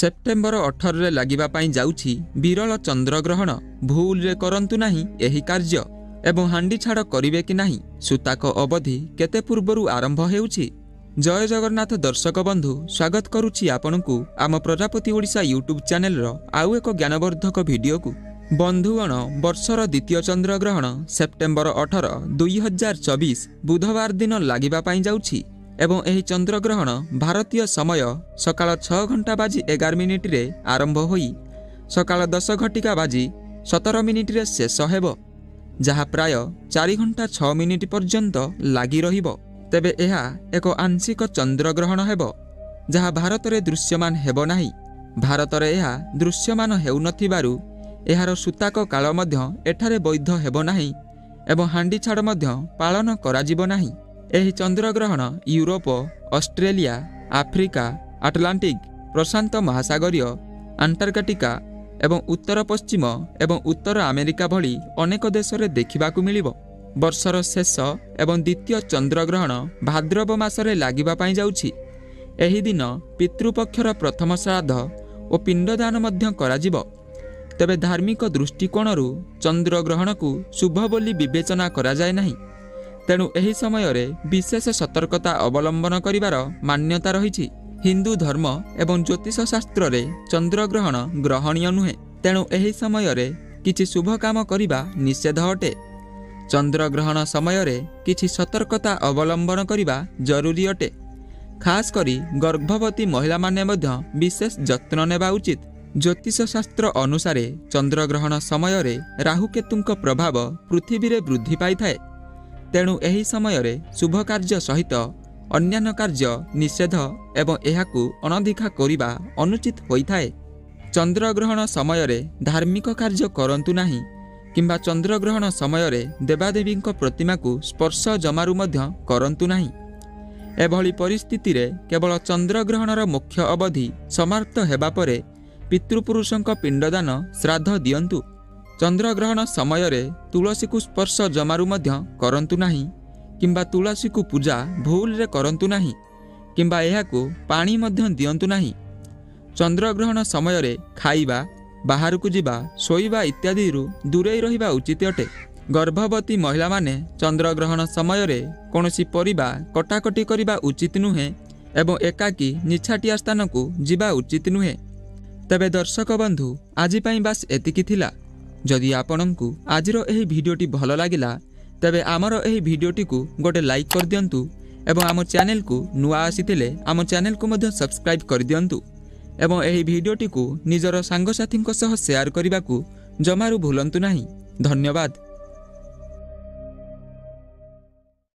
September 18 रे लागिबा पाई जाउछि विरल चंद्रग्रहण। भूल रे करंतु नाही एही कार्य एवं हांडी छाड़ करिवे कि नाही सुताक अवधि केते पूर्वरु आरंभ हेउछि। जय जगन्नाथ दर्शक बंधु, स्वागत करुछि आपनकु आम प्रजापति ओडिशा यूट्यूब चैनल रो आउ एक ज्ञानवर्धक वीडियो को। बंधुगण, वर्षर द्वितीय चंद्रग्रहण सेप्टेम्बर 18, 2024 बुधवार दिन लागिबा पाई जाउछि एवं एही चंद्रग्रहण भारतीय समय सकाळ 6 घंटा बाजी 11 मिनिट रे आरंभ होई सकाळ 10 घटिका बाजी 17 मिनिट रे शेष हेबो, जहा प्राय 4 घंटा 6 मिनिट पर्यंत लागि रहिबो। तेबे एहा एक आंशिक चंद्रग्रहण हेबो जहा भारत रे दृश्यमान हेबो नाही। भारत रे एहा दृश्यमान हेउ नथिबारु एहार सूताक काल मध्य एठारे वैध हेबो नाही एवं हांडी छाड़ मध्य पालन करा जिवो नाही। एही चंद्रग्रहण यूरोप, ऑस्ट्रेलिया, आफ्रिका, आटलांटिक, प्रशांत महासागरीय, अंटार्कटिका एवं उत्तर पश्चिम एवं उत्तर अमेरिका भली अनेक देश रे देखिबाकू मिलिबो। वर्षर शेष एवं द्वितीय चंद्रग्रहण भाद्रव मासरे लागिबा पाई जाउछि। एही दिन पितृपक्षर प्रथम श्राद्ध और पिंडदान मध्य करा जिवो। तेबे धार्मिक दृष्टिकोणरू चंद्रग्रहण को शुभ बोली विवेचना करा जाय नाही, तेणु एही समय रे विशेष सतर्कता अवलंबन करिवार मान्यता रहिछि। हिंदू धर्म एवं ज्योतिष शास्त्र रे चंद्रग्रहण ग्रहणीय नुहे, तेणु एही समय रे किछि शुभ काम करिबा निषेध अटे। चंद्रग्रहण समय रे किछि सतर्कता अवलंबन करिबा जरूरी अटे। खास करी गर्भवती महिला माने मध्य विशेष जत्न नेबा उचित। ज्योतिष शास्त्र अनुसार चंद्रग्रहण समय रे राहुकेतुंक प्रभाव पृथ्वी रे वृद्धि पाई थाए, तेणु एही समय रे शुभ कार्य सहित अन्यान्य कार्य निषेध एवं एहाकू अनदेखा करिबा अनुचित होइथाए। चंद्रग्रहण समय रे धार्मिक कार्य करंतु नाही किंबा चंद्रग्रहण समय रे देवादेवी प्रतिमा को स्पर्श जमारू मध्य करंतु नाही। एभली परिस्थिति रे केवल चंद्रग्रहणर मुख्य अवधि समाप्त हेबा परे पितृपुरुषंक पिंडदान श्राद्ध दियंतु। चंद्रग्रहण समय रे तुलसी को स्पर्श जमारू मध्य करंतु नाही किंबा तुलसी को पूजा भूल रे करंतु नाही किंबा एहाकू पानी मध्य दियंतु नाही। चंद्रग्रहण समय रे खाइबा, बाहर को जिबा, सोइबा इत्यादि रु दूरे रहिबा उचित अटे। गर्भवती महिला माने चंद्रग्रहण समय रे कोनोसी परिबा कटाकटी करिबा उचित नुहे एवं एकाकी निछाटिया स्थान को जिबा उचित नुहे। तबे दर्शक बंधु, आज पई बास एतिकी थिला। जदि आपनकु आजिर एही भिडियोटी भल लागिला तेबे आमर एही भिडियोटी को गोटे लाइक कर दियंतु एवं आम चैनल को नुआ आसीथिले आम चैनल को मध्य सब्सक्राइब कर दियंतु एवं एही भिडियोटी को निजर सांगसाथींक सह शेयर करिबाकू जमारू भूलंतु नाही। धन्यवाद।